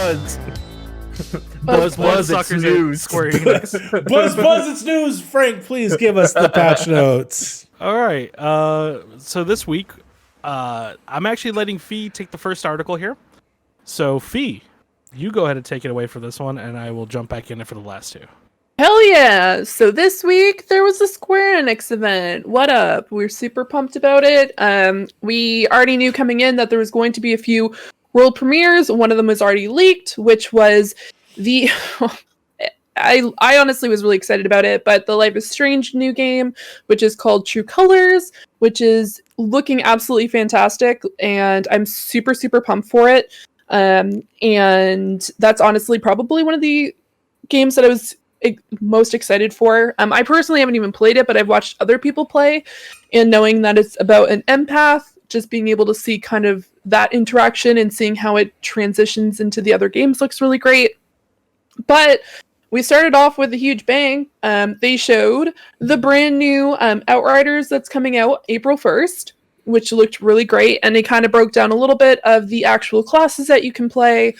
buzz. Buzz, it's news. Square Enix. Buzz, it's news. Frank, please give us the patch notes. All right. So this week, I'm actually letting Fee take the first article here. So Fee, you go ahead and take it away for this one, and I will jump back in it for the last two. Hell yeah! So this week there was a Square Enix event. What up? We're super pumped about it. We already knew coming in that there was going to be a few world premieres. One of them was already leaked, which was the I honestly was really excited about it, but the Life is Strange new game, which is called True Colors, which is looking absolutely fantastic, and I'm super pumped for it. And that's honestly probably one of the games that I was most excited for. I personally haven't even played it, but I've watched other people play, and knowing that it's about an empath, just being able to see kind of that interaction and seeing how it transitions into the other games looks really great. But we started off with a huge bang. They showed the brand new Outriders that's coming out April 1st, which looked really great, and they kind of broke down a little bit of the actual classes that you can play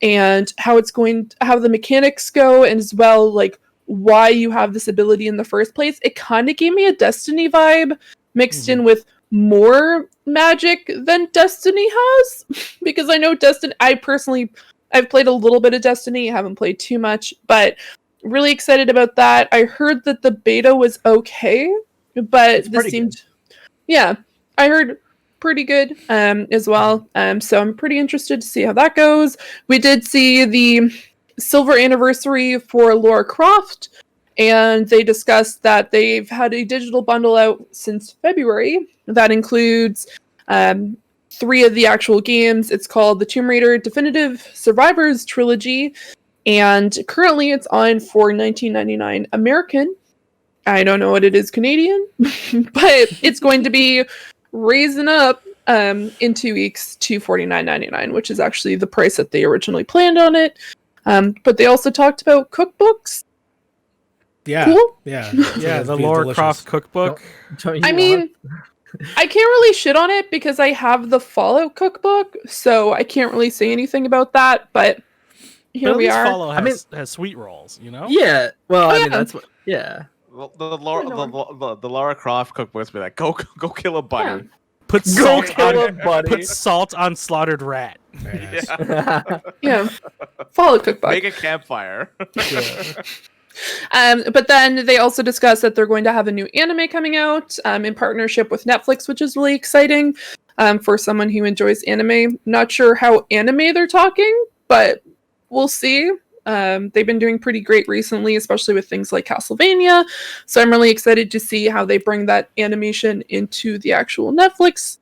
and how the mechanics go, and as well, like, why you have this ability in the first place. It kind of gave me a Destiny vibe mixed in with more magic than Destiny has, because I know Destiny, I've played a little bit of Destiny, haven't played too much, but really excited about that. I heard that the beta was okay, but this seemed good. Yeah, I heard pretty good as well. So I'm pretty interested to see how that goes. We did see the silver anniversary for Lara Croft, and they discussed that they've had a digital bundle out since February that includes 3 of the actual games. It's called the Tomb Raider Definitive Survivors Trilogy, and currently it's on for $19.99 American. I don't know what it is Canadian, but it's going to be raising up in 2 weeks to $49.99, which is actually the price that they originally planned on it. But they also talked about cookbooks. Yeah, cool. yeah, The Lara Croft cookbook. I mean, I can't really shit on it because I have the Fallout cookbook, so I can't really say anything about that. But here we are. Fallout has sweet rolls, you know? Yeah. Well, I mean, that's what. Yeah. Well, the Lara Croft cookbook's be like, go kill a bunny. Put salt on slaughtered rat. Very nice. Yeah. Fallout cookbook. Make a campfire. But then they also discussed that they're going to have a new anime coming out in partnership with Netflix, which is really exciting for someone who enjoys anime. Not sure how anime they're talking, but we'll see. They've been doing pretty great recently, especially with things like Castlevania. So I'm really excited to see how they bring that animation into the actual Netflix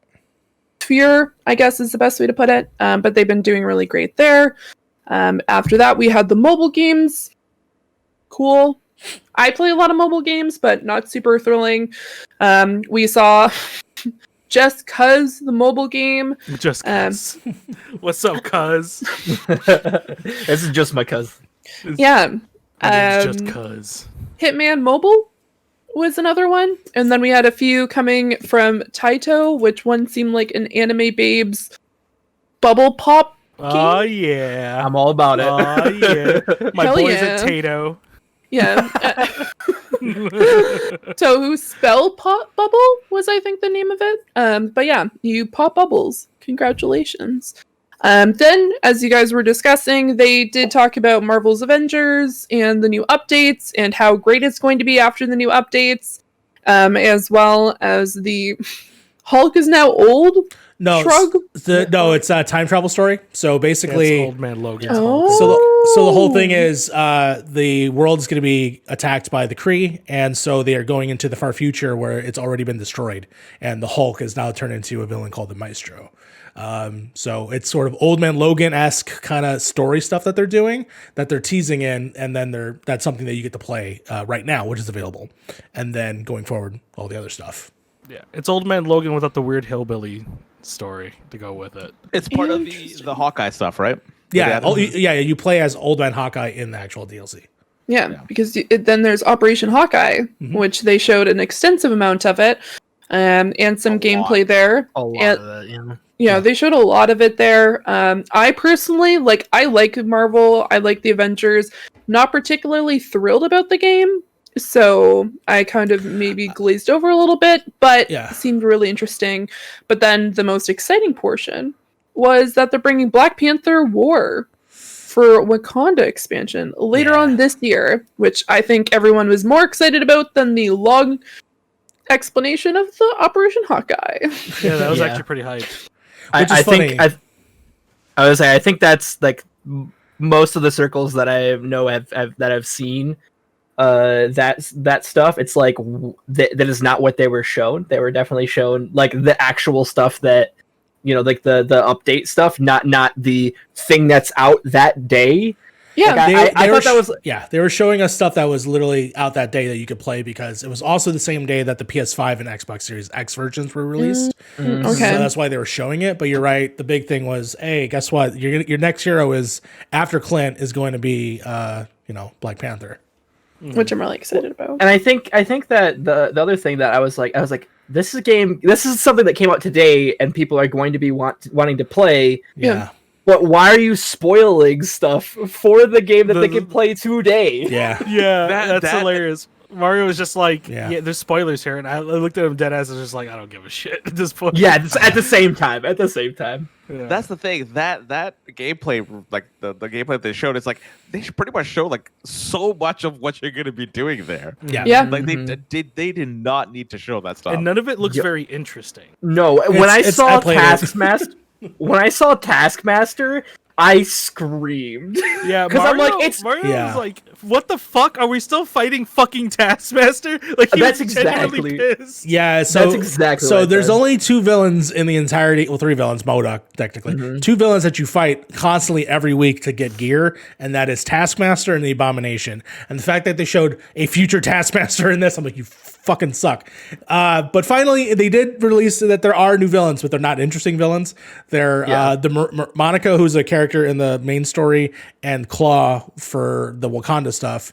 sphere, I guess is the best way to put it. But they've been doing really great there. After that, we had the mobile games. Cool. I play a lot of mobile games, but not super thrilling. We saw Just Cuz, the mobile game. Just Cuz. What's up, Cuz? This is just my cuz. Yeah. Just Cuz. Hitman Mobile was another one. And then we had a few coming from Taito, which one seemed like an Anime Babes bubble pop game. Oh, yeah. I'm all about it. Oh, yeah. My Hell boys yeah. at Tato. Yeah. Tohu Spell Pop Bubble was, I think, the name of it. But yeah, you pop bubbles. Congratulations. Then, as you guys were discussing, they did talk about Marvel's Avengers and the new updates and how great it's going to be after the new updates, as well as the Hulk is now old. No, Shrug? It's a time travel story. So basically, Old Man Logan. so the whole thing is the world is going to be attacked by the Kree, and so they are going into the far future where it's already been destroyed, and the Hulk is now turned into a villain called the Maestro. So it's sort of Old Man Logan-esque kind of story stuff that they're doing, that they're teasing in, and then that's something that you get to play right now, which is available, and then going forward, all the other stuff. Yeah, it's Old Man Logan without the weird hillbilly story to go with it. It's part of the Hawkeye stuff, right? Yeah, you play as Old Man Hawkeye in the actual DLC. Yeah, because then there's Operation Hawkeye, which they showed an extensive amount of it, and some gameplay there. A lot of that, yeah. Yeah, they showed a lot of it there. I personally I like Marvel. I like the Avengers. Not particularly thrilled about the game, so I kind of maybe glazed over a little bit, but Yeah. it seemed really interesting. But then the most exciting portion was that they're bringing Black Panther War for Wakanda expansion later on this year, which I think everyone was more excited about than the long explanation of the Operation Hawkeye. Yeah, that was Yeah. actually pretty hyped. Which is funny. I was saying, I think that's like most of the circles that I know that I've seen. That stuff. It's like that is not what they were shown. They were definitely shown like the actual stuff that like the update stuff, not the thing that's out that day. Yeah, Like, I thought that was they were showing us stuff that was literally out that day that you could play because it was also the same day that the PS5 and Xbox Series X versions were released. okay. So that's why they were showing it. But you're right. The big thing was, hey, guess what? Your next hero is after Clint is going to be, Black Panther. Which I'm really excited about. And I think that the other thing that I was like, this is something that came out today, and people are going to be wanting to play. Yeah. But why are you spoiling stuff for the game that they can play today? Yeah. Yeah, That- that's hilarious. Mario was just like, Yeah. yeah, there's spoilers here, and I looked at him dead ass and was just like, I don't give a shit at this point. Yeah, it's at the same time. Yeah. That's the thing. That gameplay, like the gameplay they showed, it's like they should pretty much show like so much of what you're gonna be doing there. Yeah. Yeah. Like they did not need to show that stuff. and none of it looks Yep. very interesting. No, when I I saw played it. Taskmaster, I screamed. Yeah, 'Cause I'm Mario, like, it's- Mario Yeah. was like, what the fuck? Are we still fighting fucking Taskmaster? Like, he That's was genuinely exactly- pissed. Yeah, so That's exactly so what I there's said. only 2 villains in the entirety. Well, 3 villains, MODOK technically. Mm-hmm. 2 villains that you fight constantly every week to get gear, and that is Taskmaster and the Abomination. And the fact that they showed a future Taskmaster in this, I'm like, you fucking suck. But finally, they did release that there are new villains, but they're not interesting villains. They're Monica, who's a character in the main story, and Claw for the Wakanda stuff.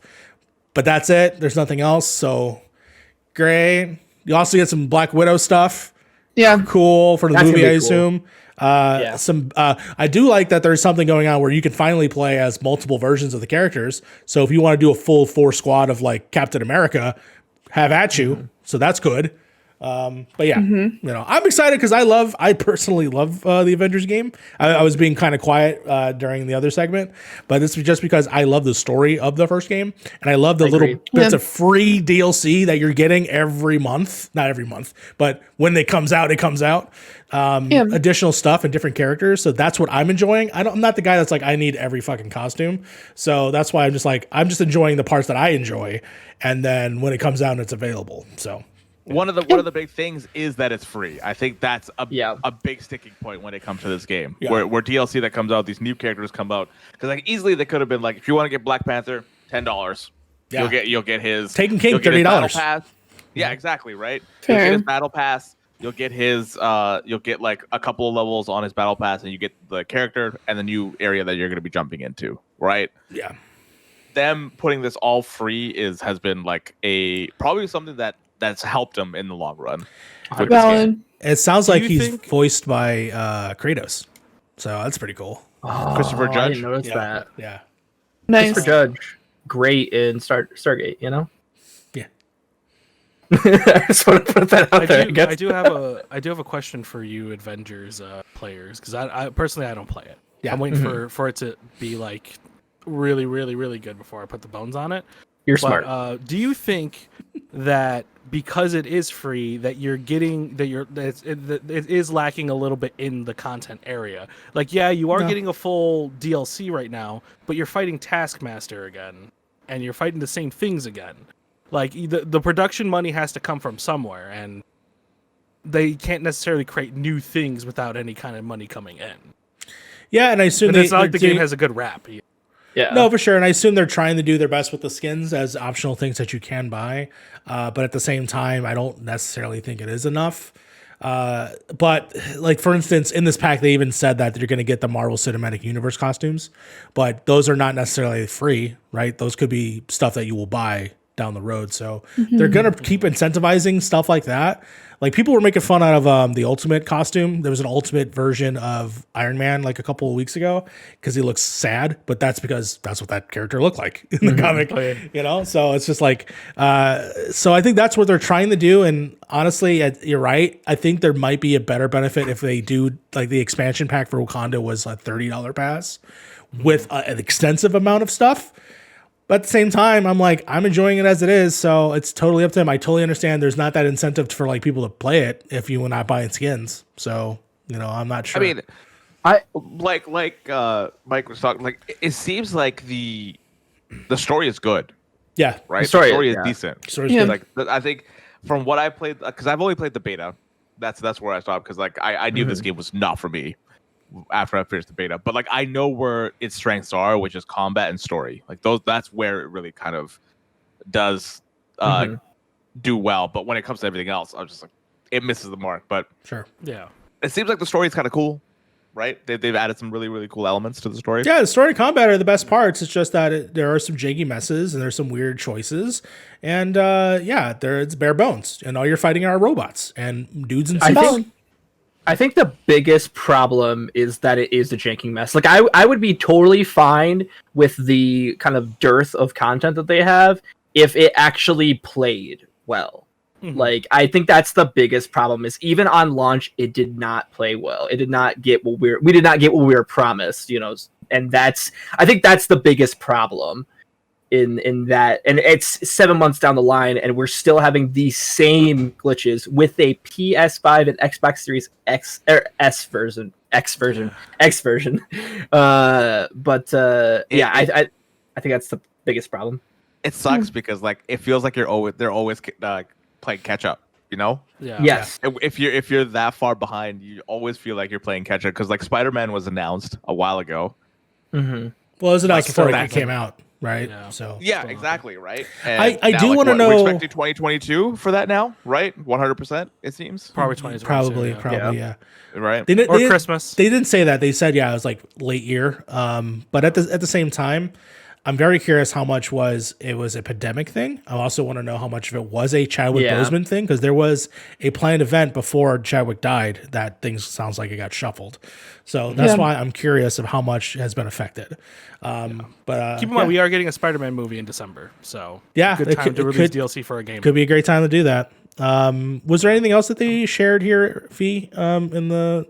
But that's it. There's nothing else. So great. You also get some Black Widow stuff. Yeah. Cool for the That's movie, gonna I be cool. assume. I do like that there's something going on where you can finally play as multiple versions of the characters. So if you want to do a full 4 squad of like Captain America, have at you. So that's good. But yeah, I'm excited because I personally love the Avengers game. I was being kind of quiet during the other segment, but this was just because I love the story of the first game, and I love the little agree. bits of free DLC that you're getting every month. Not every month, but when it comes out, it comes out. Additional stuff and different characters. So that's what I'm enjoying. I'm not the guy that's like, I need every fucking costume. So that's why I'm just enjoying the parts that I enjoy. And then when it comes out, it's available. So. One of the big things is that it's free. I think that's a big sticking point when it comes to this game. Yeah. Where DLC that comes out, these new characters come out, because like easily they could have been like, if you want to get Black Panther, $10. Yeah. You'll get his Taken King, you'll get his battle $30. pass. Yeah, exactly right. Fair. You'll get his battle pass. You'll get his you'll get like a couple of levels on his battle pass, and you get the character and the new area that you're going to be jumping into. Right. Yeah. Them putting this all free has been like probably something that's helped them in the long run. with this game. Balan. It sounds like you he's think- voiced by Kratos. So that's pretty cool. Christopher I Judge? didn't notice that. Yeah. Nice. Christopher Judge, great in Stargate. Yeah. I just want to put that out there. I guess. I do have a question for you, Avengers players, because I personally I don't play it. Yeah. I'm waiting for it to be like really, really, really good before I put the bones on it. You're But, smart. do you think that because it is free, that it is lacking a little bit in the content area? Like, yeah, you are getting a full DLC right now, but you're fighting Taskmaster again, and you're fighting the same things again. Like, the production money has to come from somewhere, and they can't necessarily create new things without any kind of money coming in. Yeah, and I assume And it's not like the game has a good rap. Yeah. No, for sure. And I assume they're trying to do their best with the skins as optional things that you can buy. But at the same time, I don't necessarily think it is enough. But like, for instance, in this pack, they even said that you're going to get the Marvel Cinematic Universe costumes, but those are not necessarily free, right? Those could be stuff that you will buy down the road. So they're going to keep incentivizing stuff like that. Like people were making fun out of the Ultimate costume. There was an Ultimate version of Iron Man like a couple of weeks ago because he looks sad, but that's because that's what that character looked like in the comic, you know? So it's just like, so I think that's what they're trying to do. And honestly, you're right. I think there might be a better benefit if they do like the expansion pack for Wakanda was a $30 pass with an extensive amount of stuff. But at the same time, I'm like, I'm enjoying it as it is, so it's totally up to them. I totally understand there's not that incentive for like people to play it if you were not buying skins. So, you know, I'm not sure. I mean, I like Mike was talking. Like, it seems like the story is good, yeah, right? The story is is decent. Story's Yeah. good. Like, I think from what I played, because I've only played the beta. That's where I stopped because like I knew this game was not for me after I finished the beta, but like I know where its strengths are, which is combat and story. Like that's where it really kind of does do well. But when it comes to everything else, I'm just like, it misses the mark. But Sure. Yeah. it seems like the story is kind of cool, right? They've added some really, really cool elements to the story. Yeah, the story and combat are the best parts. It's just that there are some janky messes and there's some weird choices. And it's bare bones. And all you're fighting are robots and dudes and suits. I think the biggest problem is that it is a janking mess. Like I would be totally fine with the kind of dearth of content that they have if it actually played well. Like I think that's the biggest problem is even on launch it did not play well. It did not get what we did not get what we were promised, you know. And I think that's the biggest problem in that, and it's 7 months down the line and we're still having the same glitches with a PS5 and Xbox Series X or X version. I think that's the biggest problem. It sucks because like it feels like they're always playing catch up, you know? Yeah. Yes. If you're that far behind, you always feel like you're playing catch up because like Spider-Man was announced a while ago. Well, it was announced before so it came out, right? Yeah. So Yeah, exactly, right. And I now, do like, wanna what, know- We're expecting 2022 for that now, right? 100%. It seems. Probably 2022. Probably, yeah. Right. Or Christmas. They didn't say that. They said, yeah, it was like late year. But at the same time, I'm very curious how much it was a pandemic thing. I also want to know how much of it was a Chadwick Boseman thing because there was a planned event before Chadwick died that things sounds like it got shuffled. So that's why I'm curious of how much has been affected. But Keep in mind, we are getting a Spider-Man movie in December, so Yeah, good it time could- to it release could- DLC for a game. could be a great time to do that. Was there anything else that they shared here, Fee, in the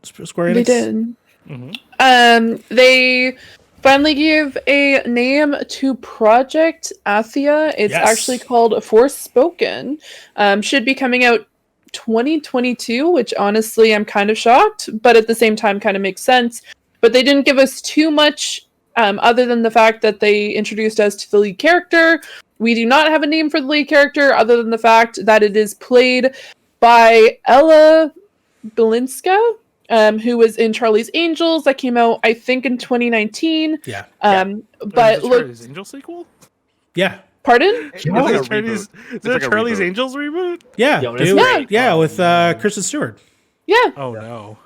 Square Enix? They did. They finally give a name to Project Athia. It's actually called Forspoken. Should be coming out 2022, which honestly I'm kind of shocked, but at the same time kind of makes sense. But they didn't give us too much other than the fact that they introduced us to the lead character. We do not have a name for the lead character other than the fact that it is played by Ella Balinska, who was in Charlie's Angels that came out, I think, in 2019. Yeah. Is But it look, Charlie's Angel sequel? Yeah. pardon? It's like a Charlie's, reboot. is it a Charlie's Angels reboot? Yeah. Yo, dude. it's great. Yeah, with Kristen Stewart. Yeah. Oh no.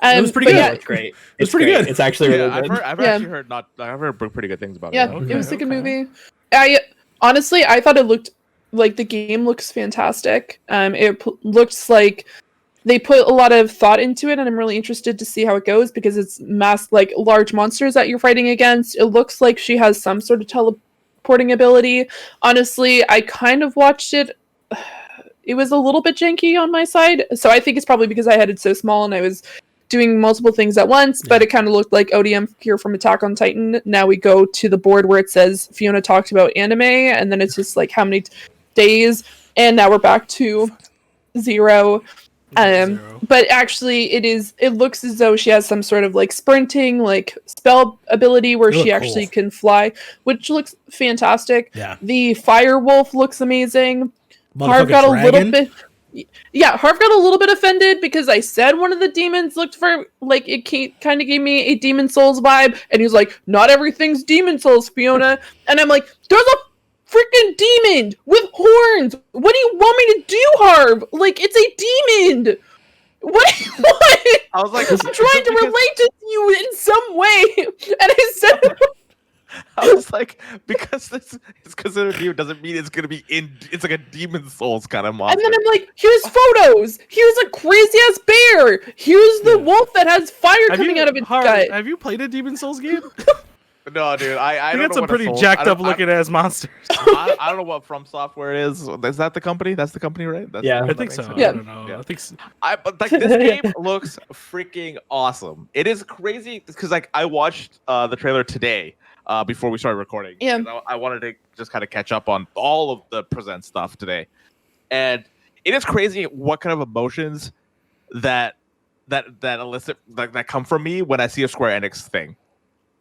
It was pretty but good. yeah, It's great. It's pretty great. good. It's actually really Yeah, good. I've Yeah. actually heard I've heard pretty good things about Yeah, it. Okay, it was a good okay. movie. I thought it looked like the game looks fantastic. Looks like they put a lot of thought into it, and I'm really interested to see how it goes because it's large monsters that you're fighting against. It looks like she has some sort of teleporting ability. Honestly, I kind of watched it. It was a little bit janky on my side, so I think it's probably because I had it so small and I was doing multiple things at once, but it kind of looked like ODM here from Attack on Titan. Now we go to the board where it says Fiona talked about anime, and then it's just like how many days, and now we're back to 0. But actually it looks as though she has some sort of like sprinting like spell ability where she actually can fly, which looks fantastic. Yeah. The fire wolf looks amazing. Harv got a little bit Harv got a little bit offended because I said one of the demons looked for like it kind of gave me a Demon Souls vibe, and he was like, "Not everything's Demon Souls, Fiona." And I'm like, "There's a freaking demon with horns. What do you want me to do, Harv? Like, it's a demon. What? I was like, I'm trying to relate to you in some way." And I said, I was like, because this is considered a demon doesn't mean it's gonna be it's like a demon souls kind of And monster. then I'm like, here's photos. Here's a crazy ass bear. Here's the wolf that has fire coming out of its gut. Have you played a Demon Souls game? No, dude, I You don't got know some what pretty a soul, jacked up looking ass monsters. I don't know what From Software is. Is that the company? That's the company, right? That's Yeah. I that think makes so. sense. Yeah. I don't know. Yeah. I think so. But like this game looks freaking awesome. It is crazy because like I watched the trailer today before we started recording. Yeah. 'Cause I wanted to just kind of catch up on all of the present stuff today, and it is crazy what kind of emotions that elicit that come from me when I see a Square Enix thing.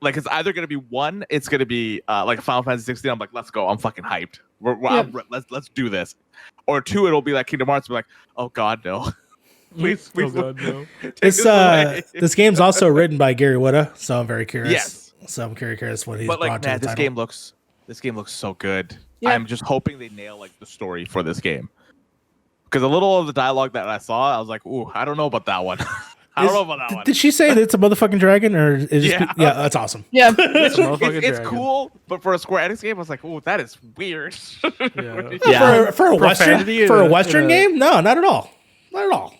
Like it's either gonna be one, it's gonna be like Final Fantasy 16. I'm like, let's go, I'm fucking hyped. Let's do this. Or two, it'll be like Kingdom Hearts. Be like, oh god, no. Please, Oh god, no. take This away. this game's also written by Gary Whitta, so I'm very curious. Yes. So I'm curious what he's But brought like, to man, the this title. game looks so good. Yeah. I'm just hoping they nail like the story for this game. Because a little of the dialogue that I saw, I was like, ooh, I don't know about that one. I don't know about that one. Did she say that it's a motherfucking dragon, or is it Yeah. yeah, that's awesome. Yeah. It's a motherfucking It's dragon. cool, but for a Square Enix game, I was like, "Ooh, that is weird." Yeah. Yeah. For a Profanity Western in a- game, no, not at all, not at all.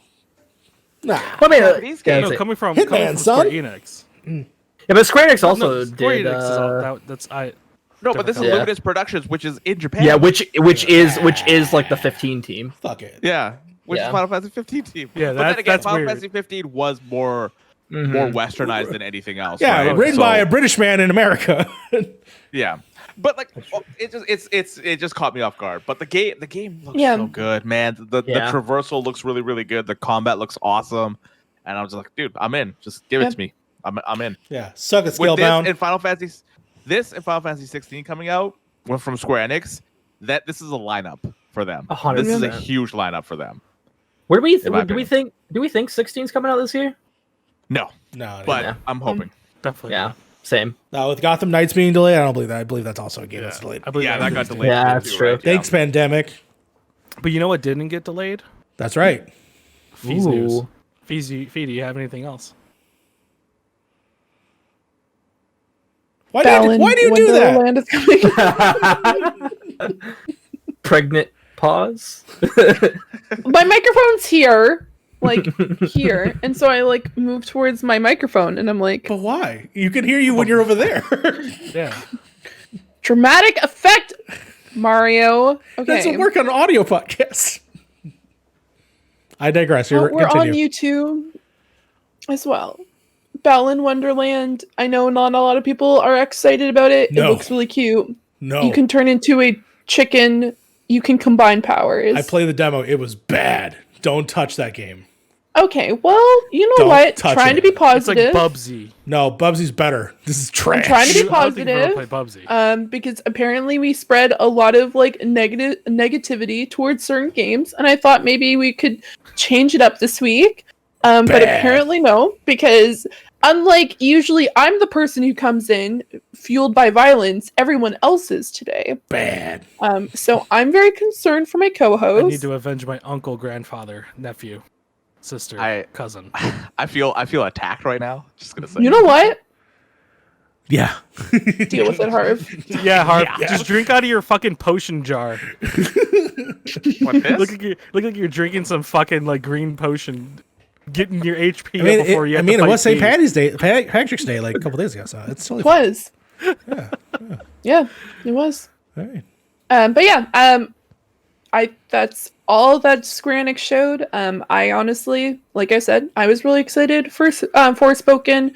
Nah, I mean, These yeah, games- No, coming from Hitman, Square son. Enix. yeah, but Square Enix also No, Square did. Enix is all, that's I. No, but this is Yeah. Luminous Productions, which is in Japan. yeah, which is like the 15 team. fuck it. yeah, which Yeah. is Final Fantasy 15 team. Yeah, but then again, that's Final weird. Fantasy 15 was more westernized than anything else. Yeah, right? written So- by a British man in America. Yeah, but like it just caught me off guard. But the game looks Yeah. so good, man. The Yeah. traversal looks really really good. The combat looks awesome, and I was just like, dude, I'm in. Just give it Yeah. to me. I'm in. Yeah, suck it, With Scalebound. this and Final Fantasy 16 coming out from Square Enix, this is a lineup for them. 100%. This is a huge lineup for them. Where do we In my do we opinion. think 16's coming out this year? No, No, but Yeah. I'm hoping. Definitely. Yeah, same. no, with Gotham Knights being delayed, I don't believe that. I believe that's also a game that's delayed. I believe Yeah, that got is delayed. Yeah, too, that's true. right? Thanks, pandemic. But you know what didn't get delayed? That's right. Fee's news. Ooh. Fee, do you have anything else? Why do you do that? Wonderland is coming. Pregnant pause. My microphone's here, like here, and so I like move towards my microphone, and I'm like, But why? You can hear you when you're over there. Yeah. dramatic effect, Mario. Okay, That's work on an audio podcast. I digress. Well, we're on Continue. YouTube as well. Balan Wonderland. I know not a lot of people are excited about it. No. It looks really cute. No, You can turn into a chicken. You can combine powers. I played the demo. It was bad. Don't touch that game. Okay, well, you know Don't what? touch Trying it. to be It's like positive. Bubsy. No, Bubsy's better. This is trash. trying to be I don't think you've ever positive. played Bubsy. Because apparently we spread a lot of like negativity towards certain games, and I thought maybe we could change it up this week. But Bad. apparently no, because unlike usually I'm the person who comes in fueled by violence, everyone else is today. Bad. So I'm very concerned for my I need co-host. to avenge my uncle, grandfather, nephew, sister, cousin. I feel attacked right now. Just gonna say. You know what? Yeah. Deal with it, Harv. Yeah, Harv, just drink out of your fucking potion jar. What, this? Look like you're drinking some fucking like green potion, getting your HP I mean, up before you. Have to it fight was St. Pete. Patty's Day, Patrick's Day, like a couple days ago. So it's totally It was. Yeah, it was. fine. But yeah, that's all that Square Enix showed. I honestly, like I said, I was really excited for Forspoken,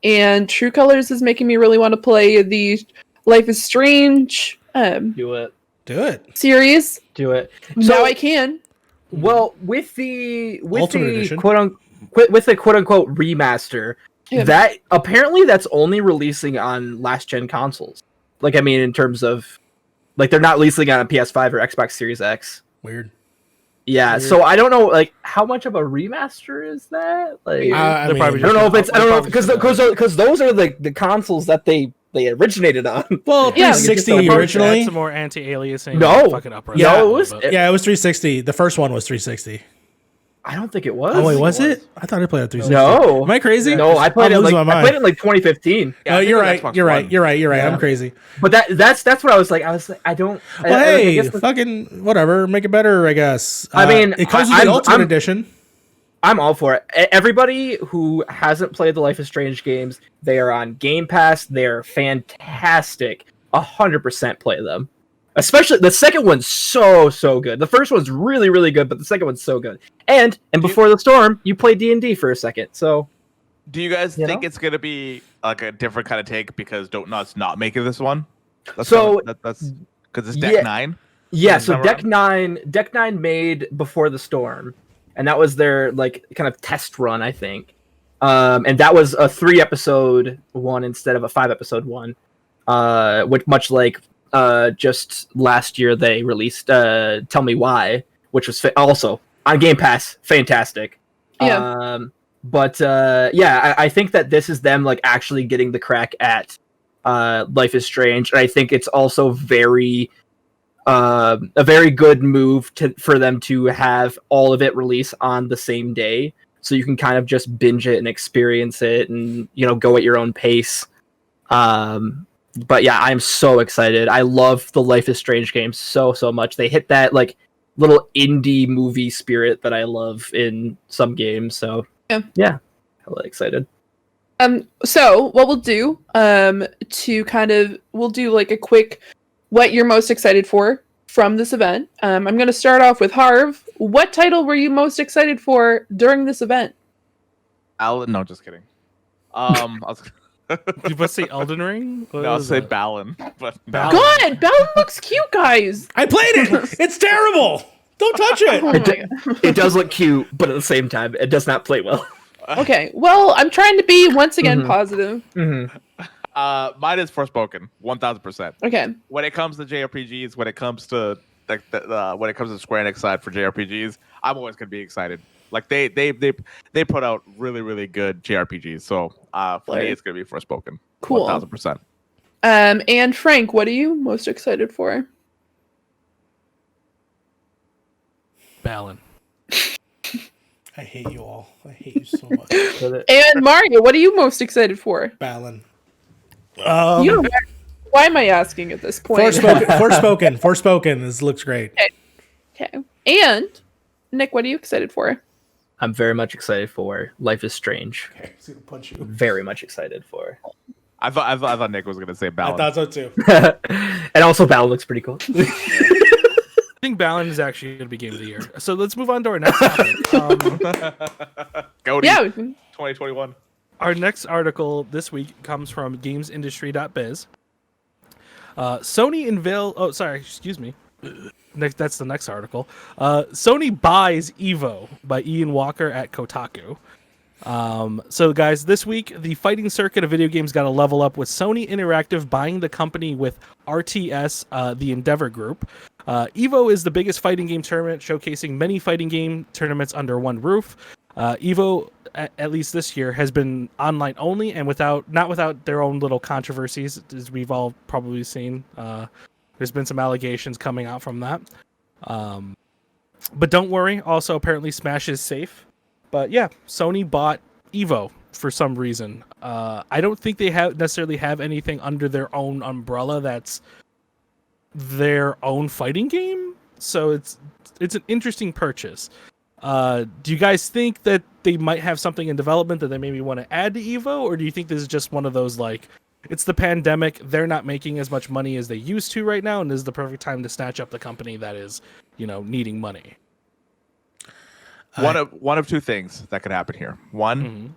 and True Colors is making me really want to play the Life is Strange Do it. Do it. series. Do it. Now I can. Well, with the Ultimate Edition. quote unquote remaster, Yeah. that apparently that's only releasing on last gen consoles. Like, I mean, in terms of like they're not releasing on a PS5 or Xbox Series X. Weird. Yeah, Weird. so I don't know, like, how much of a remaster is that? Like, I They're mean, probably I don't know if it's, I don't know, They're probably because those are the consoles that they originated on. well, Yeah. 360 They're probably originally. Add some more anti-aliasing. No. fucking up No, it was- but- Yeah, it was 360. The first one was 360. I don't think it was. Oh wait, was it? I thought I played it 360. No. Am I crazy? No, I played I'm it like losing my mind. in like 2015. Yeah, No, I think you're it was right. Xbox You're right. One. You're right. You're right. Yeah. I'm crazy. But that's what I was like. I was like, I don't. Well, I hey, guess fucking whatever. Make it better, I guess. I mean, it comes with I'm- the Ultimate I'm- Edition. I'm all for it. Everybody who hasn't played the Life is Strange games, they are on Game Pass. They're fantastic. 100% play them. Especially the second one's so good. The first one's really good, but the second one's so good. And Before the Storm, you play D&D for a second. So Do you guys You think know? it's gonna be like a different kind of take because Dontnod's not making this one? That's So- that's because it's Deck Yeah. 9. yeah, Is so that Deck 9 made Before the Storm, and that was their like kind of test run, I think. And that was a 3-episode one instead of a 5-episode one. Which much like just last year they released Tell Me Why, which was also on Game Pass, fantastic. Yeah. I think that this is them like actually getting the crack at Life is Strange, and I think it's also a very good move for them to have all of it release on the same day, so you can kind of just binge it and experience it, and go at your own pace. But yeah, I'm so excited. I love the Life is Strange games so much. They hit that like little indie movie spirit that I love in some games. So yeah, hella excited. So what we'll do, we'll do like a quick what you're most excited for from this event. I'm going to start off with Harv. What title were you most excited for during this event? No, just kidding. I was, Did you want to say Elden Ring? What no, I'll was say that? Balan, but Balan. Good! Balan looks cute, guys! I played it. It's terrible. Don't touch Oh it. my God. It does look cute, but at the same time, it does not play well. Okay, well, I'm trying to be, once again, Mhm. positive. Mine is Forspoken, 1000%. Okay. When it comes to JRPGs, when it comes to when it comes to Square Enix side for JRPGs, I'm always gonna be excited. Like they put out really good JRPGs. So for me, it's gonna be Forspoken. Cool. 1000%. And Frank, what are you most excited for? Balan. I hate you all. I hate you so much. And Mario, what are you most excited for? Balan. You don't know- why am I asking at this point? Forspoken. This looks great. Okay. And Nick, what are you excited for? I'm very much excited for Life is Strange. Okay, he's gonna punch you. Very much excited for. I thought Nick was gonna say I Balan. thought so too. And also, Balan looks pretty cool. I think Balan is actually going to be Game of the Year. So let's move on to our next topic. Go to Yeah. 2021. Our next article this week comes from gamesindustry.biz. Sony unveil. Oh, sorry. Excuse me. That's the next article. Sony buys EVO by Ian Walker at Kotaku. So, guys, this week the fighting circuit of video games got a level up with Sony Interactive buying the company with RTS, the Endeavor Group. EVO is the biggest fighting game tournament, showcasing many fighting game tournaments under one roof. EVO, at least this year, has been online only and not without their own little controversies, as we've all probably seen. There's been some allegations coming out from that. But don't worry. Also, apparently Smash is safe. But yeah, Sony bought EVO for some reason. I don't think they necessarily have anything under their own umbrella that's their own fighting game. So it's an interesting purchase. Do you guys think that they might have something in development that they maybe want to add to EVO, or do you think this is just one of those like it's the pandemic, they're not making as much money as they used to right now, and this is the perfect time to snatch up the company that is, needing money? One of two things that could happen here. One,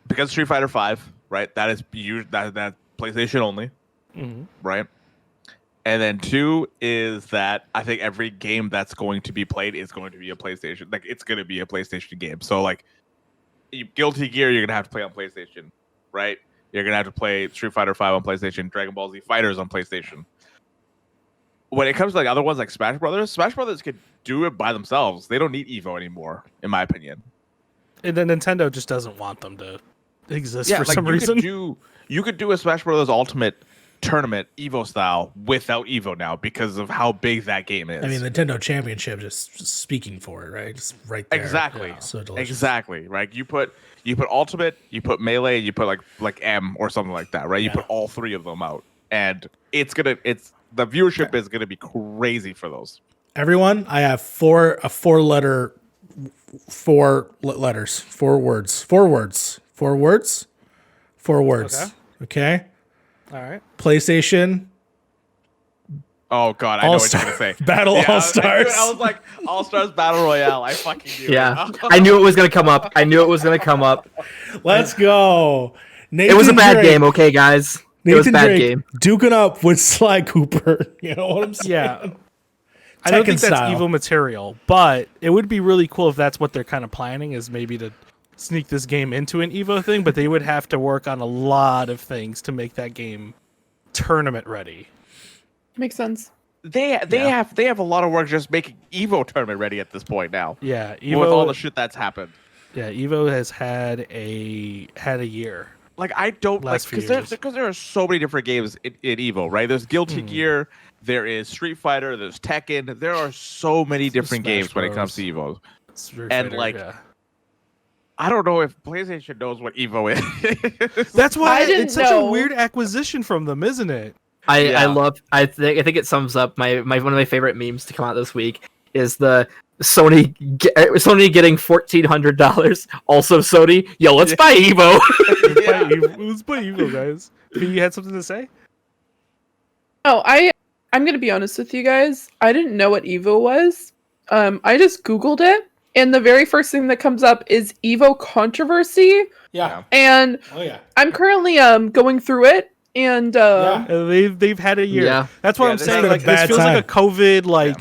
because Street Fighter V, right? That is that PlayStation only, right? And then two is that I think every game that's going to be played is going to be a PlayStation. Like it's going to be a PlayStation game. So like, Guilty Gear, you're gonna have to play on PlayStation, right? You're gonna have to play Street Fighter V on PlayStation, Dragon Ball Z Fighters on PlayStation. When it comes to like other ones like Smash Brothers could do it by themselves. They don't need EVO anymore, in my opinion. And then Nintendo just doesn't want them to exist for like some reason. You could do a Smash Brothers Ultimate tournament EVO style without EVO now because of how big that game is. I mean, the Nintendo Championship just speaking for it, right? Just right there. Exactly. Yeah, so delicious. Exactly. Right. You put Ultimate, you put Melee, you put like M or something like that, right? You put all three of them out, and the viewership is gonna be crazy for those. Everyone, I have four words. Okay. All right. PlayStation. Oh God, I know what you're gonna say. Battle All Stars. I was like All Stars Battle Royale. I fucking knew. Yeah, it. I knew it was gonna come up. Let's go. It was a bad game, okay, guys. It was a bad Drake game. Duking up with Sly Cooper. You know what I'm saying? Yeah. I don't think that's style. EVO material, but it would be really cool if that's what they're kind of planning, is maybe to sneak this game into an EVO thing, but they would have to work on a lot of things to make that game tournament ready. Makes sense. They have a lot of work just making EVO tournament ready at this point now. Yeah, EVO, with all the shit that's happened. Yeah, EVO has had a year. Like I don't like because there are so many different games in EVO, right? There's Guilty Gear, there is Street Fighter, there's Tekken. There are so many different games when it comes to EVO, I don't know if PlayStation knows what EVO is. That's why it's such a weird acquisition from them, isn't it? I think it sums up my one of my favorite memes to come out this week is the Sony getting $1,400. Also Sony, yo, let's buy EVO. Let's buy EVO, guys. You had something to say? Oh, I'm gonna be honest with you guys. I didn't know what EVO was. I just Googled it, and the very first thing that comes up is EVO controversy. Yeah. And I'm currently going through it, and they've had a year. Yeah. That's what I'm saying. Like this feels like a COVID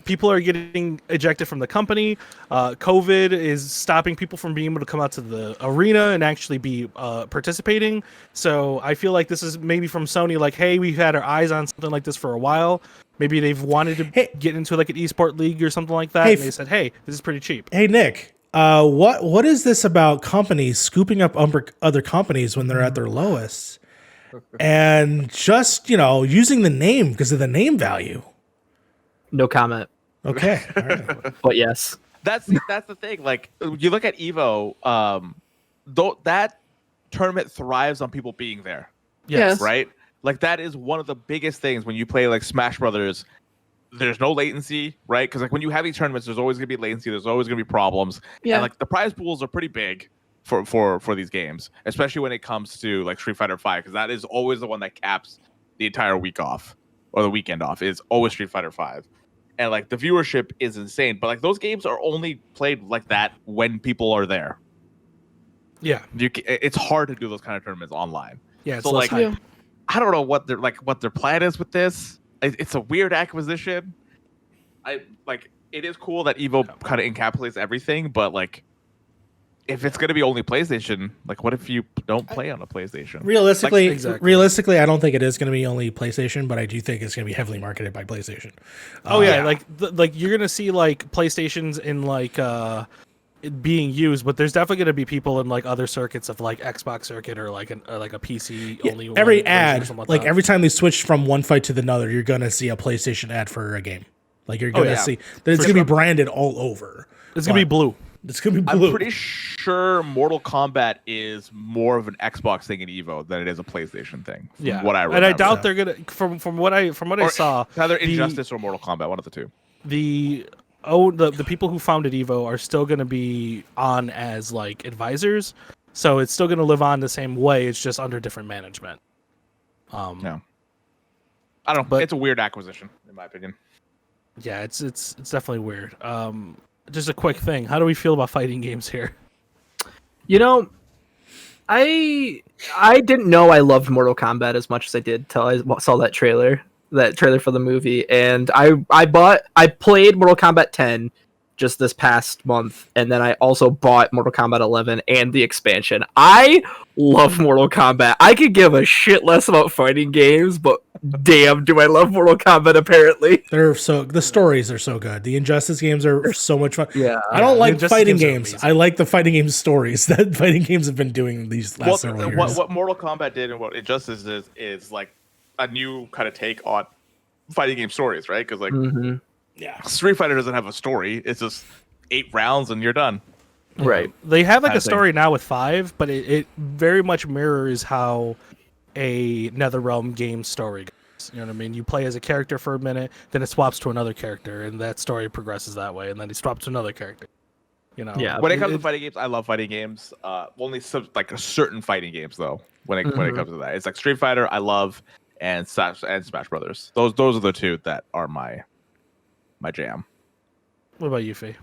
people are getting ejected from the company. COVID is stopping people from being able to come out to the arena and actually be participating. So I feel like this is maybe from Sony, like, hey, we've had our eyes on something like this for a while. Maybe they've wanted to get into like an esport league or something like that. And they said, hey, this is pretty cheap. Hey, Nick, what is this about companies scooping up other companies when they're at their lowest? And just, using the name because of the name value. No comment. Okay. All right. But yes. That's the thing. Like you look at EVO, that tournament thrives on people being there. Yes. Right? Like that is one of the biggest things when you play like Smash Brothers. There's no latency, right? Because like when you have these tournaments, there's always gonna be latency. There's always gonna be problems. Yeah. And like the prize pools are pretty big for these games, especially when it comes to like Street Fighter 5, because that is always the one that caps the entire week off or the weekend off. Is always Street Fighter 5. And like the viewership is insane, but like those games are only played like that when people are there. Yeah, it's hard to do those kind of tournaments online. Yeah, it's so like I don't know what their plan is with this. It's a weird acquisition. It is cool that EVO kind of encapsulates everything, but like if it's gonna be only PlayStation, like what if you don't play on a PlayStation? Realistically, I don't think it is going to be only PlayStation, but I do think it's going to be heavily marketed by PlayStation. Like you're gonna see like PlayStations in like it being used, but there's definitely gonna be people in like other circuits of like Xbox circuit or like a PC only. Every ad, like every time they switch from one fight to another, you're gonna see a PlayStation ad for a game. Like you're gonna see that it's gonna be branded all over. It's gonna be blue. It's gonna be blue. I'm pretty sure Mortal Kombat is more of an Xbox thing in EVO than it is a PlayStation thing. Yeah, what I remember. And I doubt they're gonna from what I saw. Either Injustice or Mortal Kombat, one of the two. The people who founded EVO are still gonna be on as like advisors, so it's still gonna live on the same way. It's just under different management. No, I don't know, but it's a weird acquisition in my opinion. Yeah, it's definitely weird. Just a quick thing. How do we feel about fighting games here? I didn't know I loved Mortal Kombat as much as I did till I saw that trailer for the movie, and I played Mortal Kombat 10 just this past month, and then I also bought Mortal Kombat 11 and the expansion. I love Mortal Kombat. I could give a shit less about fighting games, but damn, do I love Mortal Kombat, apparently. The stories are so good. The Injustice games are so much fun. Yeah. I don't like fighting games. I like the fighting game stories that fighting games have been doing these last several years. What Mortal Kombat did and what Injustice is like a new kind of take on fighting game stories, right? Because like Street Fighter doesn't have a story; it's just 8 rounds and you're done. Right. They have like I a story now with 5, but it very much mirrors how a NetherRealm game story goes. You know what I mean? You play as a character for a minute, then it swaps to another character, and that story progresses that way, and then it swaps to another character. You know? Yeah. When it comes to fighting games, I love fighting games. Only some like certain fighting games though. When it comes to that, it's like Street Fighter, I love, and Smash Brothers. Those are the two that are my jam. What about you, Faye?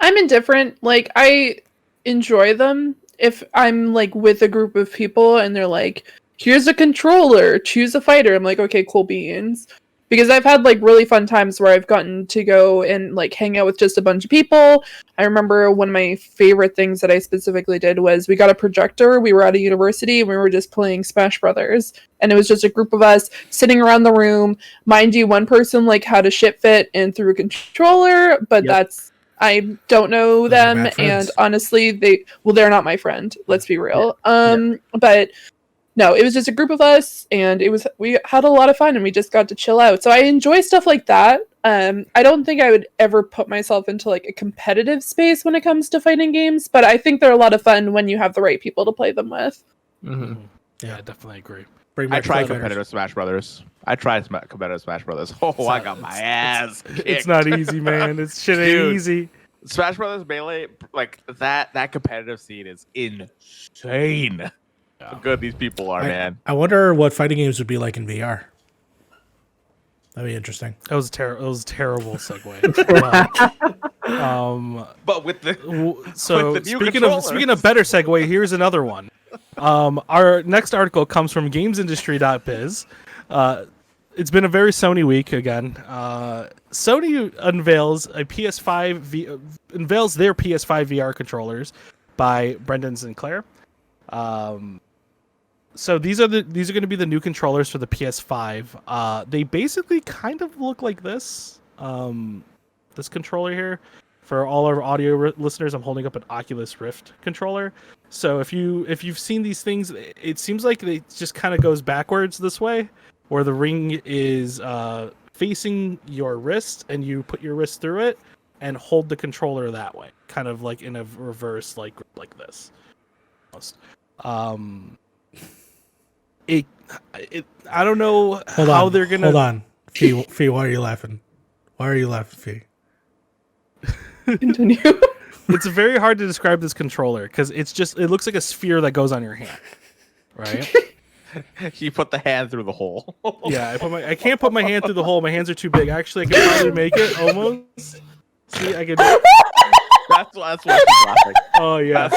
I'm indifferent. Like, I enjoy them if I'm like with a group of people and they're like, here's a controller, choose a fighter. I'm like, okay, cool beans. Because I've had like really fun times where I've gotten to go and like hang out with just a bunch of people. I remember one of my favorite things that I specifically did was we got a projector. We were at a university and we were just playing Smash Brothers. And it was just a group of us sitting around the room. Mind you, one person like had a shit fit and threw a controller, but that's I don't know them, and honestly, they're not my friend. Let's be real. But no, it was just a group of us, and we had a lot of fun, and we just got to chill out. So I enjoy stuff like that. I don't think I would ever put myself into like a competitive space when it comes to fighting games, but I think they're a lot of fun when you have the right people to play them with. Mm-hmm. Yeah, I definitely agree. I tried competitive Smash Brothers. Oh, I got my ass kicked. It's not easy, man. It's shit ain't easy. Smash Brothers Melee, like that competitive scene is insane. How good these people are, man. I wonder what fighting games would be like in VR. That'd be interesting. That was terrible segue. But with the speaking of better segue, here's another one. Our next article comes from GamesIndustry.biz. It's been a very Sony week again. Sony unveils their PS5 VR controllers by Brendan Sinclair. So these are going to be the new controllers for the PS5. They basically kind of look like this. This controller here. For all our audio listeners, I'm holding up an Oculus Rift controller. So if you've seen these things, it seems like it just kind of goes backwards this way, where the ring is facing your wrist, and you put your wrist through it and hold the controller that way, kind of like in a reverse, like this. I don't know how they're gonna. Hold on, Fee, why are you laughing? Why are you laughing, Fee? Continue. It's very hard to describe this controller because it looks like a sphere that goes on your hand, right? You put the hand through the hole. Yeah, I can't put my hand through the hole. My hands are too big. Actually, I can probably make it almost. See, I can. That's why she's laughing. Oh yeah.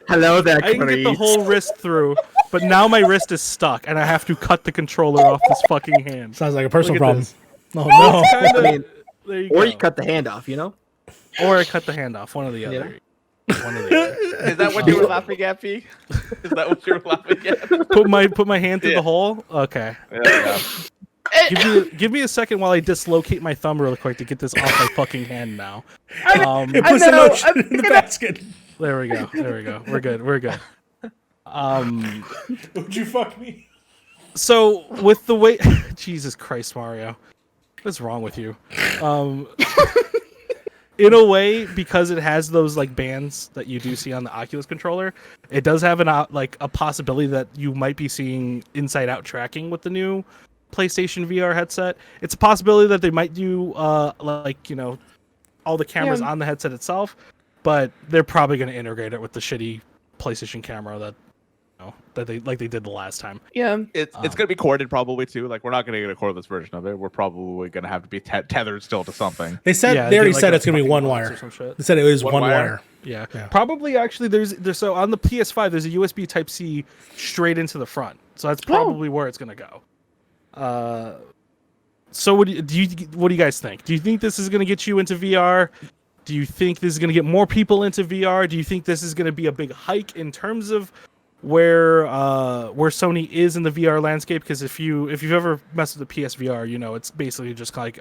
Hello there, I can get the whole wrist through, but now my wrist is stuck, and I have to cut the controller off this fucking hand. Sounds like a personal problem. This. Oh no. I mean, there you or go. you cut the hand off, you know? Or I cut the hand off. One or the other. One or the other. Is that what you were laughing at, P? Is that what you were laughing at? Put my hand through the hole? Okay. Yeah. Give me a second while I dislocate my thumb real quick to get this off my fucking hand now. It puts the motion in the basket. There we go. We're good. Would you fuck me? So with the way Jesus Christ, Mario. What's wrong with you? In a way, because it has those like bands that you do see on the Oculus controller, it does have a possibility that you might be seeing inside-out tracking with the new PlayStation VR headset. It's a possibility that they might do all the cameras on the headset itself, but they're probably going to integrate it with the shitty PlayStation camera that they did the last time. Yeah, it's going to be corded probably too. Like we're not going to get a cordless version of it. We're probably going to have to be tethered still to something. They already said it's going to be one wire. They said it was one wire. Yeah. Probably actually there's so on the PS5 there's a USB Type-C straight into the front. So that's probably where it's going to go. So what do you guys think? Do you think this is going to get you into VR? Do you think this is going to get more people into VR? Do you think this is going to be a big hike in terms of where Sony is in the VR landscape? Because if you've ever messed with the PSVR, you know it's basically just like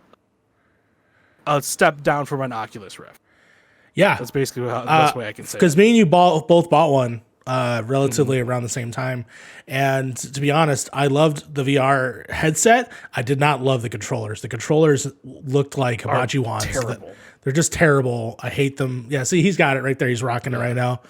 a step down from an Oculus Rift. Yeah, that's basically the best way I can say. Because me and you both bought one relatively around the same time. And to be honest, I loved the VR headset. I did not love the controllers. The controllers looked like hibachi wands. terrible. They're just terrible. I hate them. Yeah, see, he's got it right there. He's rocking it right now,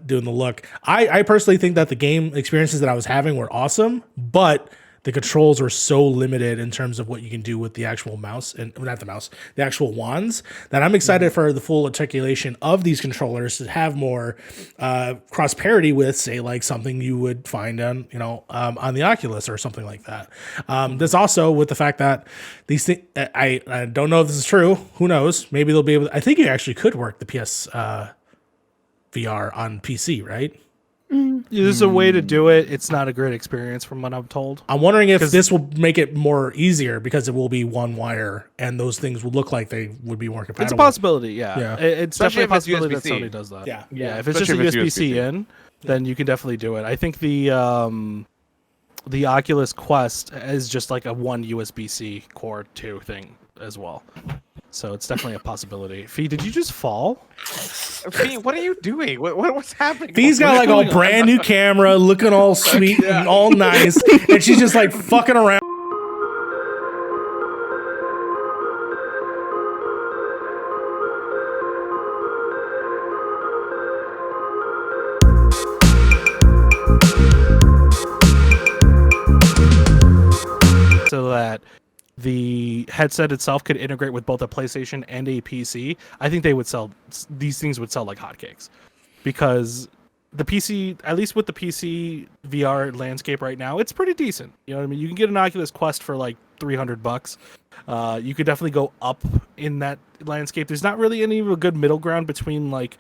doing the look. I personally think that the game experiences that I was having were awesome, but the controls were so limited in terms of what you can do with the actual mouse and the actual wands, that I'm excited for the full articulation of these controllers to have more cross parity with, say, like something you would find on, on the Oculus or something like that. There's also with the fact that these things, I don't know if this is true. Who knows? Maybe they'll be able to, I think you actually could work the PS VR on PC, right? There's a way to do it. It's not a great experience from what I'm told. I'm wondering if this will make it more easier because it will be one wire and those things will look like they would be more compatible. It's a possibility, yeah. Yeah. It's Especially definitely a if possibility it's that USB-C. Sony does that. Yeah. If it's just a Especially if it's USB-C USB-C. in, then you can definitely do it. I think the Oculus Quest is just like a one USB-C Core 2 thing as well. So it's definitely a possibility. Fee, did you just fall? Fee, what are you doing? What's happening? Fee's got like a brand new camera, looking all sweet and all nice, and she's just like fucking around. So that the headset itself could integrate with both a PlayStation and a PC. I think these things would sell like hotcakes, because the PC, at least with the PC VR landscape right now, it's pretty decent. You know what I mean? You can get an Oculus Quest for like $300. You could definitely go up in that landscape. There's not really any of a good middle ground between like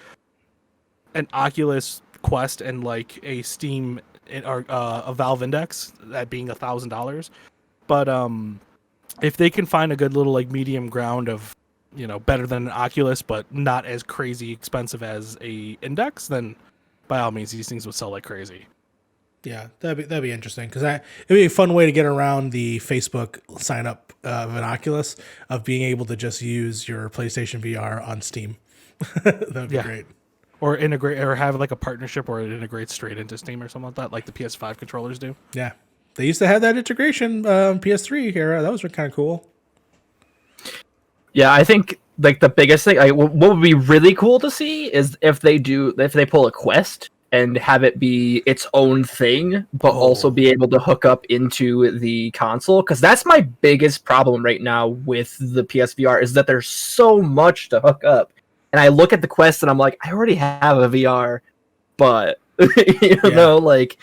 an Oculus Quest and like a Steam or a Valve Index, that being $1,000. But if they can find a good little like medium ground of, better than an Oculus but not as crazy expensive as a Index, then by all means these things would sell like crazy. Yeah, that'd be interesting because it'd be a fun way to get around the Facebook sign up of an Oculus, of being able to just use your PlayStation VR on Steam. That'd be great. Or integrate, or have like a partnership where it integrates straight into Steam or something like that, like the PS5 controllers do. Yeah. They used to have that integration PS3 era. That was kind of cool. Yeah, I think like the biggest thing, like what would be really cool to see is if they pull a Quest and have it be its own thing, but also be able to hook up into the console. Because that's my biggest problem right now with the PSVR, is that there's so much to hook up. And I look at the Quest and I'm like, I already have a VR, but like,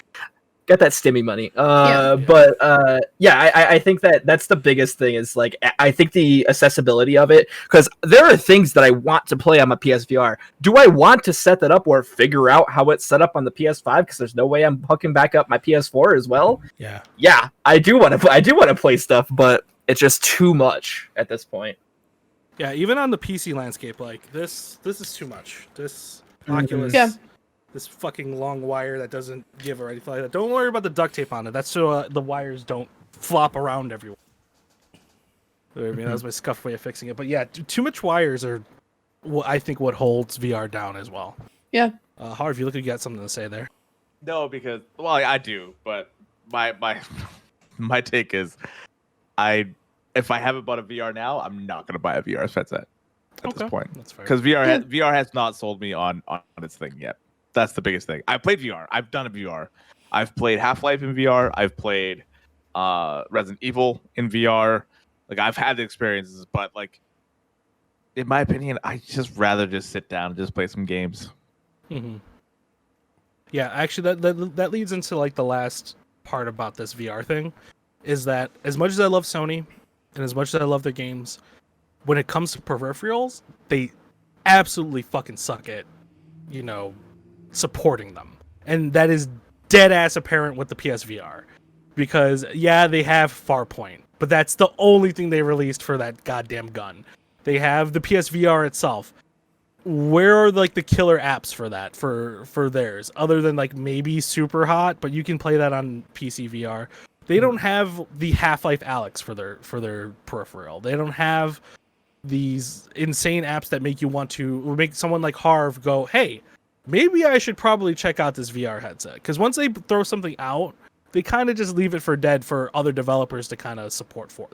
got that stimmy money. But I think that's the biggest thing, is like, I think the accessibility of it, because there are things that I want to play on my PSVR. Do I want to set that up or figure out how it's set up on the PS5? Because there's no way I'm hooking back up my PS4 as well. Yeah, I do want to play stuff, but it's just too much at this point. Yeah, even on the PC landscape, like this is too much. This Oculus, this fucking long wire that doesn't give or anything like that. Don't worry about the duct tape on it. That's so the wires don't flop around everywhere. I mean, that was my scuffed way of fixing it. But yeah, too much wires are, I think, what holds VR down as well. Yeah. Harv, you look like you got something to say there. No, because I do, but my take is, if I haven't bought a VR now, I'm not gonna buy a VR headset at this point. That's fair. Because VR has not sold me on its thing yet. That's the biggest thing. I played VR. I've done a VR. I've played Half-Life in VR. I've played Resident Evil in VR. Like, I've had the experiences, but like, in my opinion, I just rather just sit down and just play some games. Mm-hmm. Yeah, actually, that leads into like the last part about this VR thing, is that as much as I love Sony and as much as I love their games, when it comes to peripherals, they absolutely fucking suck at, supporting them. And that is dead ass apparent with the PSVR. Because, they have Farpoint, but that's the only thing they released for that goddamn gun. They have the PSVR itself. Where are like the killer apps for that, for theirs, other than like maybe Super Hot, but you can play that on PC VR. They don't have the Half-Life Alyx for their peripheral. They don't have these insane apps that make you want to, or make someone like Harv go, hey, maybe I should probably check out this VR headset, because once they throw something out, they kind of just leave it for dead for other developers to kind of support for.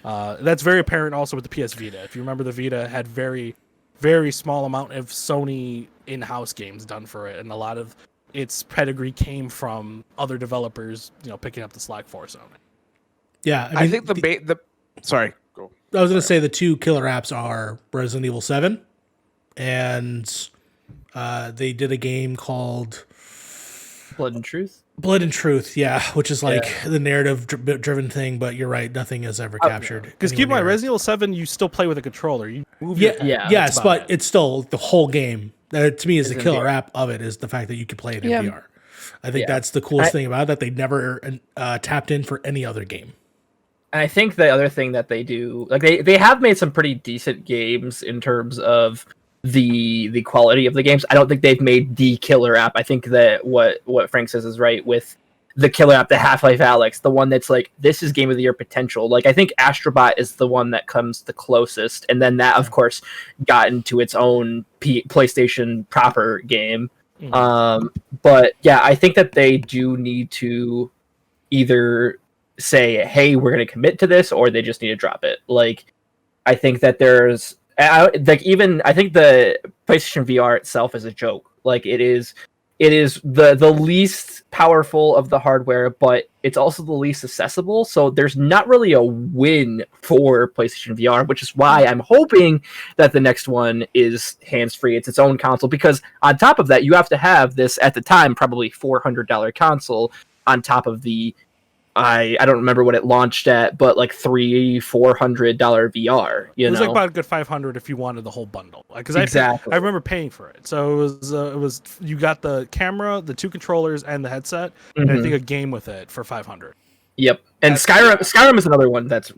That's very apparent also with the PS Vita. If you remember, the Vita had very, very small amount of Sony in-house games done for it, and a lot of its pedigree came from other developers, picking up the slack for Sony. Yeah, I think sorry, go. I was going to say the two killer apps are Resident Evil 7, and they did a game called Blood and Truth. Blood and Truth, yeah, which is like the narrative-driven thing, but you're right, nothing is ever captured. Because keep in mind, Resident Evil 7, you still play with a controller. You move yes, but it's still the whole game. To me, is the killer VR. app of it is the fact that you can play it in VR. I think that's the coolest thing about it, that they never tapped in for any other game. And I think the other thing that they do, like they have made some pretty decent games in terms of the quality of the games. I don't think they've made the killer app. I think that what Frank says is right with the killer app, the Half-Life Alyx, the one that's like, this is game of the year potential. Like, I think Astrobot is the one that comes the closest, and then that of course got into its own PlayStation proper game. But yeah, I think that they do need to either say, hey, we're going to commit to this, or they just need to drop it. Like, I think that there's I think the PlayStation VR itself is a joke. Like, it is the least powerful of the hardware, but it's also the least accessible. So there's not really a win for PlayStation VR, which is why I'm hoping that the next one is hands-free. It's its own console, because on top of that, you have to have this, at the time, probably $400 console on top of the, I don't remember what it launched at, but like $300-$400 VR. It was like about a good $500 if you wanted the whole bundle. Because I remember paying for it. So it was you got the camera, the two controllers, and the headset, and I think a game with it for $500. Yep. And Skyrim is another one that's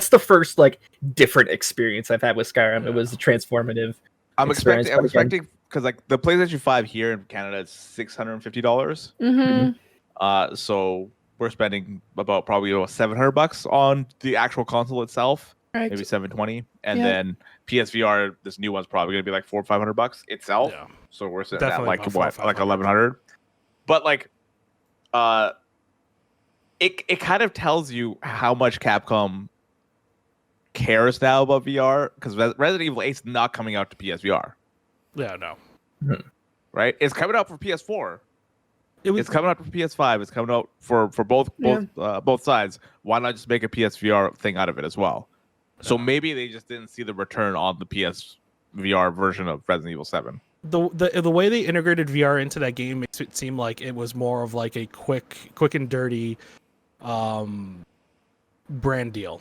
the first like different experience I've had with Skyrim. It was a transformative. I'm expecting because like the PlayStation 5 here in Canada is $650. So we're spending about probably $700 on the actual console itself, maybe $720, and then PSVR, this new one's probably gonna be like $400 or $500 itself. Yeah. So we're sitting at like what, like $1,100. But like, it kind of tells you how much Capcom cares now about VR, because Resident Evil 8's not coming out to PSVR. Yeah, no. Right? It's coming out for PS4. It's coming out for PS5. It's coming out for both sides. Why not just make a PSVR thing out of it as well? So maybe they just didn't see the return on the PSVR version of Resident Evil 7. The way they integrated VR into that game makes it seem like it was more of like a quick and dirty brand deal.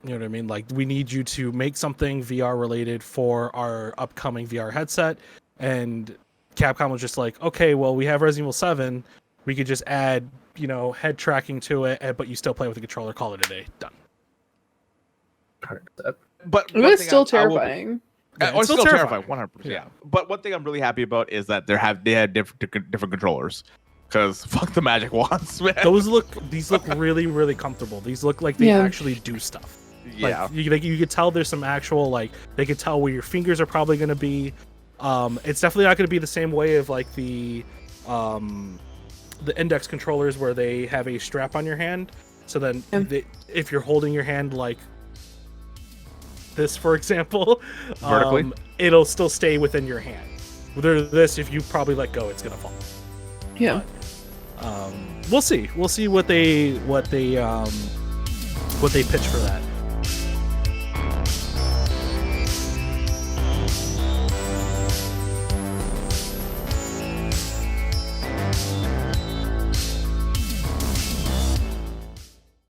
You know what I mean? Like, we need you to make something VR related for our upcoming VR headset, and Capcom was just like, okay, well, we have Resident Evil 7. We could just add, head tracking to it, but you still play with the controller. Call it a day. Done. But it was still terrifying. It's still terrifying. 100%. Yeah. But one thing I'm really happy about is that they had different controllers. Because fuck the magic wands, man. These look really, really comfortable. These look like they actually do stuff. Yeah. Like, you could tell there's some actual, like, they could tell where your fingers are probably going to be. It's definitely not going to be the same way of like the index controllers where they have a strap on your hand. So then if you're holding your hand like this, for example, vertically, it'll still stay within your hand. With this, if you probably let go, it's going to fall. Yeah. But, we'll see. We'll see what they pitch for that.